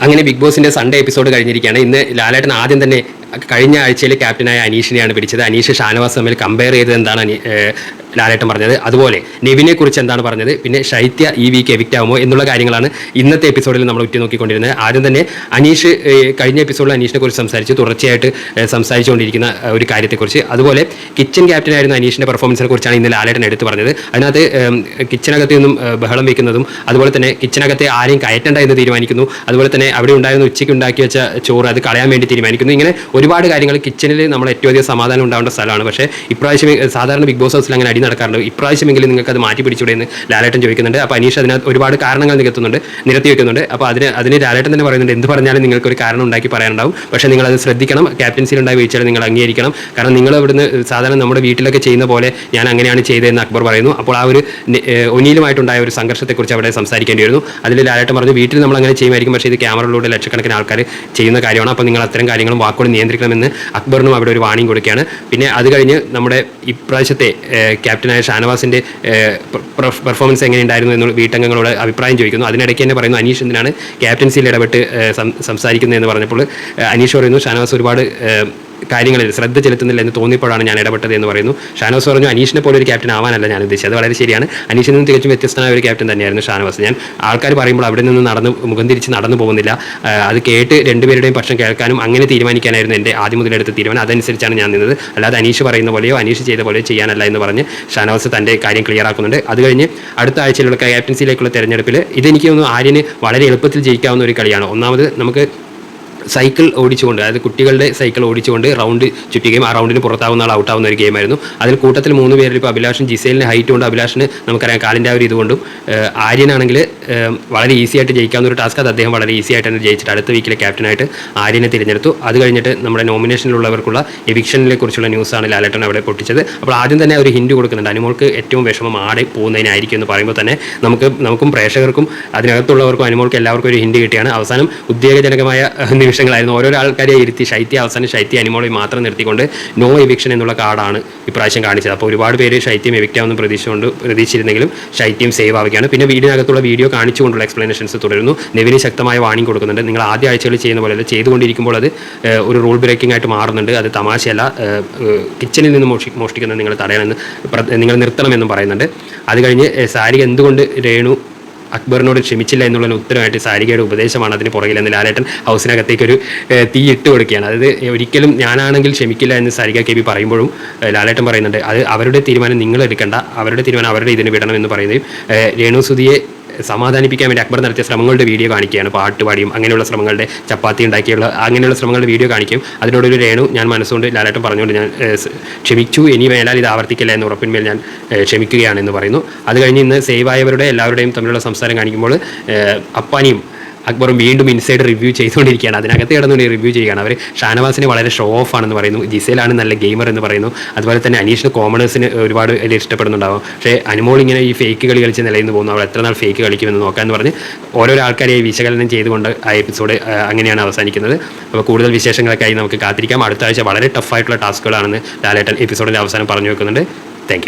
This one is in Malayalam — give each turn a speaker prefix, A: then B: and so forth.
A: അങ്ങനെ ബിഗ് ബോസിന്റെ സൺഡേ എപ്പിസോഡ് കഴിഞ്ഞിരിക്കുകയാണ്. ഇന്ന് ലാലേട്ടൻ ആദ്യം തന്നെ കഴിഞ്ഞ ആഴ്ചയിൽ ക്യാപ്റ്റനായ അനീഷിനെയാണ് പിടിച്ചത്. അനീഷ് ഷാനവാസ് തമ്മിൽ കമ്പയർ ചെയ്തത് എന്താണ് ലാലേട്ടൻ പറഞ്ഞത്, അതുപോലെ നെവിനെ കുറിച്ച് എന്താണ് പറഞ്ഞത്, പിന്നെ ശൈത്യ ഈ വീക്ക് എവിക്റ്റ് ആവുമോ എന്നുള്ള കാര്യങ്ങളാണ് ഇന്നത്തെ എപ്പിസോഡിൽ നമ്മൾ ഉറ്റുനോക്കിക്കൊണ്ടിരുന്നത്. ആദ്യം തന്നെ അനീഷ് കഴിഞ്ഞ എപ്പിസോഡിൽ അനീഷിനെ കുറിച്ച് സംസാരിച്ചു, തുടർച്ചയായിട്ട് സംസാരിച്ചുകൊണ്ടിരിക്കുന്ന ഒരു കാര്യത്തെക്കുറിച്ച്. അതുപോലെ കിച്ചൺ ക്യാപ്റ്റനായിരുന്ന അനീഷിൻ്റെ പെർഫോമൻസിനെ കുറിച്ചാണ് ഇന്ന് ലാലേട്ടൻ എടുത്ത് പറഞ്ഞത്. അതിനകത്ത് കിച്ചനകത്ത് നിന്നും ബഹളം വയ്ക്കുന്നതും, അതുപോലെ തന്നെ കിച്ചനകത്തെ ആരെയും കയറ്റണ്ട എന്ന് തീരുമാനിക്കുന്നു, അതുപോലെ തന്നെ അവിടെ ഉണ്ടായിരുന്ന ഉച്ചയ്ക്ക് ഉണ്ടാക്കി വെച്ച ചോറ് അത് കളയാൻ വേണ്ടി തീരുമാനിക്കുന്നു. ഇങ്ങനെ ഒരുപാട് കാര്യങ്ങൾ കിച്ചണിൽ നമ്മൾ ഏറ്റവും അധികം സമാധാനം ഉണ്ടാവേണ്ട സ്ഥലമാണ്. പക്ഷേ ഇപ്രാവശ്യം സാധാരണ ബിഗ് ബോസ് ഹൗസിൽ അങ്ങനെ അടി നടക്കാറുണ്ട്, ഇപ്രാവശ്യമെങ്കിലും നിങ്ങൾക്ക് അത് മാറ്റി പിടിച്ചൂടെ എന്ന് ലാലേട്ടൻ ചോദിക്കുന്നുണ്ട്. അപ്പോൾ അനീഷ് അതിനകത്ത് ഒരുപാട് കാരണങ്ങൾ നിരത്തി വെക്കുന്നുണ്ട്. അപ്പോൾ അതിന് ലാലേട്ടൻ തന്നെ പറയുന്നുണ്ട്, എന്ത് പറഞ്ഞാലും നിങ്ങൾക്ക് ഒരു കാരണം ഉണ്ടാക്കി പറയാനുണ്ടാവും, പക്ഷേ നിങ്ങളത് ശ്രദ്ധിക്കണം, ക്യാപ്റ്റൻസിയിൽ ഉണ്ടായി വീഴ്ചകൾ നിങ്ങൾ അംഗീകരിക്കണം. കാരണം നിങ്ങൾ ഇവിടുന്ന് സാധാരണ നമ്മുടെ വീട്ടിലൊക്കെ ചെയ്യുന്ന പോലെ ഞാൻ അങ്ങനെയാണ് ചെയ്തതെന്ന് അക്ബർ പറയുന്നു. അപ്പോൾ ആ ഒരു ഒനിയിലുമായിട്ടുണ്ടായ ഒരു സംഘർഷത്തെക്കുറിച്ച് അവിടെ സംസാരിക്കേണ്ടി വരുന്നു. അതിൽ ലാലേട്ടൻ പറഞ്ഞു, വീട്ടിൽ നമ്മൾ അങ്ങനെ ചെയ്യുമായിരിക്കും, പക്ഷേ ഇത് ക്യാമറയിലൂടെ ലക്ഷക്കണക്കിന് ആൾക്കാർ ചെയ്യുന്ന കാര്യമാണ്, അപ്പോൾ നിങ്ങൾ അത്തരം കാര്യങ്ങളും വാക്കുകളും നിയന്ത്രിക്കണമെന്ന് അക്ബറിനും അവിടെ ഒരു വാണിംഗ് കൊടുക്കുകയാണ്. പിന്നെ അത് കഴിഞ്ഞ് നമ്മുടെ ഇപ്രാവശ്യത്തെ ക്യാപ്റ്റനായ ഷാനവാസിൻ്റെ പെർഫോമൻസ് എങ്ങനെയുണ്ടായിരുന്നു എന്ന് വീട്ടംഗങ്ങളോട് അഭിപ്രായം ചോദിക്കുന്നു. അതിനിടയ്ക്ക് തന്നെ പറയുന്നു, അനീഷ് എന്തിനാണ് ക്യാപ്റ്റൻസിയിൽ ഇടപെട്ട് സംസാരിക്കുന്നതെന്ന് പറഞ്ഞപ്പോൾ അനീഷ് പറയുന്നു, ഷാനവാസ് ഒരുപാട് കാര്യങ്ങളിൽ ശ്രദ്ധ ചെലുത്തുന്നില്ല എന്ന് തോന്നിയപ്പോഴാണ് ഞാൻ ഇടപെട്ടത് എന്ന് പറയുന്നു. ഷാനവാസ് പറഞ്ഞു, അനീഷിനെ പോലെ ഒരു ക്യാപ്റ്റൻ ആവാനല്ല ഞാൻ ഉദ്ദേശിച്ചത്. അത് വളരെ ശരിയാണ്, അനീഷിൽ നിന്ന് തികച്ചും വ്യത്യസ്തമായ ഒരു ക്യാപ്റ്റൻ തന്നെയായിരുന്നു ഷാനവാസ്. ഞാൻ ആൾക്കാർ പറയുമ്പോൾ അവിടെ നിന്ന് മുഖം തിരിച്ച് നടന്നു പോകുന്നില്ല, അത് കേട്ട് രണ്ടുപേരുടെയും പക്ഷം കേൾക്കാനും അങ്ങനെ തീരുമാനിക്കാനായിരുന്നു എൻ്റെ ആദ്യം മുതലെടുത്ത തീരുമാനം, അതനുസരിച്ചാണ് ഞാൻ നിന്നത്, അല്ലാതെ അനീഷ് പറയുന്ന പോലെയോ അനീഷ് ചെയ്ത പോലെയോ ചെയ്യാനല്ല എന്ന് പറഞ്ഞ് ഷാനവാസ് തൻ്റെ കാര്യം ക്ലിയർ ആക്കുന്നുണ്ട്. അത് കഴിഞ്ഞ് അടുത്ത ആഴ്ചയിലുള്ള ക്യാപ്റ്റൻസിയിലേക്കുള്ള തെരഞ്ഞെടുപ്പിൽ ഇതെനിക്ക് തോന്നുന്നു ആര്യന് വളരെ എളുപ്പത്തിൽ ജയിക്കാവുന്ന ഒരു കളിയാണ്. ഒന്നാമത് നമുക്ക് സൈക്കിൾ ഓടിച്ചുകൊണ്ട്, അതായത് കുട്ടികളുടെ സൈക്കിൾ ഓടിച്ചുകൊണ്ട് റൗണ്ട് ചുറ്റുകയും ആ റൗണ്ടിന് പുറത്താവുന്ന ആൾ ഔട്ടാവുന്ന ഒരു ഗെയിമായിരുന്നു. അതിൽ കൂട്ടത്തിൽ 3 പേരിൽ ഇപ്പോൾ അഭിലാഷും ജിസേലിന് ഹൈറ്റ് കൊണ്ട് അഭിലാഷിന് നമുക്കറിയാം കാലിൻ്റെ ആ ഒരു ഇതുകൊണ്ടും, ആര്യനാണെങ്കിൽ വളരെ ഈസി ആയിട്ട് ജയിക്കാവുന്ന ഒരു ടാസ്ക്, അത് അദ്ദേഹം വളരെ ഈസി ആയിട്ട് തന്നെ ജയിച്ചിട്ട് അടുത്ത വീക്കിലെ ക്യാപ്റ്റനായിട്ട് ആര്യനെ തിരഞ്ഞെടുത്തു. അത് കഴിഞ്ഞിട്ട് നമ്മുടെ നോമിനേഷനിലുള്ളവർക്കുള്ള എവിക്ഷനെ കുറിച്ചുള്ള ന്യൂസാണ് ലാലേട്ടൻ അവിടെ പൊട്ടിച്ചത്. അപ്പോൾ ആദ്യം തന്നെ ഒരു ഹിൻഡ് കൊടുക്കുന്നുണ്ട്, അനുമോൾക്ക് ഏറ്റവും വിഷമം ആടെ പോകുന്നതിനായിരിക്കും എന്ന് പറയുമ്പോൾ തന്നെ നമുക്കും പ്രേക്ഷകർക്കും അതിനകത്തുള്ളവർക്കും അനുമോൾക്ക് എല്ലാവർക്കും ഒരു ഹിൻഡ് കിട്ടിയാണ്. അവസാനം ഉദ്വേഗജനകമായ നിമിഷങ്ങളായിരുന്നു. ഓരോ ആൾക്കാരെ ഇരുത്തി അവസാനം ശൈത്യ അനിമോളെ മാത്രം നിർത്തിക്കൊണ്ട് നോ എവിക്ഷൻ എന്നുള്ള കാർഡാണ് ഇപ്രാവശ്യം കാണിച്ചത്. അപ്പോൾ ഒരുപാട് പേര് ശൈത്യം എവിക്റ്റാവുന്ന പ്രതീക്ഷിച്ചിരുന്നെങ്കിലും ശൈത്യം സേവ് ആവുകയാണ്. പിന്നെ വീടിനകത്തുള്ള വീഡിയോ കാണിച്ചുകൊണ്ടുള്ള എക്സ്പ്ലനേഷൻസ് തുടരുന്നു. നെവിന് ശക്തമായ വാണിംഗ് കൊടുക്കുന്നുണ്ട്, നിങ്ങൾ ആദ്യ ആഴ്ചകളിൽ ചെയ്യുന്ന പോലെ ചെയ്തുകൊണ്ടിരിക്കുമ്പോൾ അത് ഒരു റൂൾ ബ്രേക്കിംഗ് ആയിട്ട് മാറുന്നുണ്ട്, അത് തമാശയല്ല, കിച്ചണിൽ നിന്ന് മോഷ്ടിക്കുന്നത് നിങ്ങൾ തടയണമെന്ന് നിങ്ങൾ നിർത്തണമെന്നും പറയുന്നുണ്ട്. അത് കഴിഞ്ഞ് സാരിക എന്തുകൊണ്ട് രേണു അക്ബറിനോട് ക്ഷമിച്ചില്ല എന്നുള്ള ഉത്തരമായിട്ട് സാരികയുടെ ഉപദേശമാണ് അതിന് പുറകിലെന്ന് ലാലേട്ടൻ ഹൗസിനകത്തേക്ക് ഒരു തീ ഇട്ട് കൊടുക്കുകയാണ്. അതായത് ഒരിക്കലും ഞാനാണെങ്കിൽ ക്ഷമിക്കില്ല എന്ന് സാരിക കെ ബി പറയുമ്പോഴും ലാലേട്ടൻ പറയുന്നുണ്ട്, അത് അവരുടെ തീരുമാനം നിങ്ങൾ എടുക്കേണ്ട, അവരുടെ തീരുമാനം അവരുടെ ഇതിന് വിടണം എന്ന് പറയുകയും രേണു സുധിയെ സമാധാനിപ്പിക്കാൻ വേണ്ടി അക്ബർ നടത്തിയ ശ്രമങ്ങളുടെ വീഡിയോ കാണിക്കുകയാണ്. പാട്ടുപാടിയും അങ്ങനെയുള്ള ശ്രമങ്ങളുടെ ചപ്പാത്തി ഉണ്ടാക്കിയുള്ള അങ്ങനെയുള്ള ശ്രമങ്ങളുടെ വീഡിയോ കാണിക്കും. അതിനോടൊരു രേണു ഞാൻ മനസ്സുകൊണ്ട് ലാലേട്ടൻ പറഞ്ഞുകൊണ്ട് ഞാൻ ക്ഷമിച്ചു, ഇനി മേലാൽ ഇത് ആവർത്തിക്കില്ല എന്ന ഉറപ്പിന്മേൽ ഞാൻ ക്ഷമിക്കുകയാണെന്ന് പറയുന്നു. അത് കഴിഞ്ഞ് ഇന്ന് സേവ് ആയവരുടെ എല്ലാവരുടെയും തമ്മിലുള്ള സംസാരം കാണിക്കുമ്പോൾ അപ്പാനിയും അക്ബറും വീണ്ടും ഇൻസൈഡ് റിവ്യൂ ചെയ്തുകൊണ്ടിരിക്കുകയാണ്. അതിനകത്ത് കിടന്നുകൊണ്ട് റിവ്യൂ ചെയ്യുകയാണ്. അവർ ഷാനവാസിനെ വളരെ ഷോ ഓഫ് ആണെന്ന് പറയുന്നു, ജിസേലാണ് നല്ല ഗെയിമർ എന്ന് പറയുന്നു. അതുപോലെ തന്നെ അനീഷിന് കോമണേഴ്സിന് ഒരുപാട് ഇഷ്ടപ്പെടുന്നുണ്ടാവും, പക്ഷേ അനുമോൾ ഇങ്ങനെ ഈ ഫേക്ക് കളി കളിച്ച് നിലയിൽ പോകുന്നു, അവൾ എത്ര നാൾ ഫേക്ക് കളിക്കുമെന്ന് നോക്കാമെന്ന് പറഞ്ഞ് ഓരോരോ ആൾക്കാരെ വിശകലനം ചെയ്തുകൊണ്ട് ആ എപ്പിസോഡ് അങ്ങനെയാണ് അവസാനിക്കുന്നത്. അപ്പോൾ കൂടുതൽ വിശേഷങ്ങളൊക്കെ ആയി നമുക്ക് കാത്തിരിക്കാം. അടുത്ത ആഴ്ച വളരെ ടഫായിട്ടുള്ള ടാസ്കുകളാണെന്ന് ലാലേട്ടൻ എപ്പിസോഡിൻ്റെ അവസാനം പറഞ്ഞു വെക്കുന്നുണ്ട്. Thank you.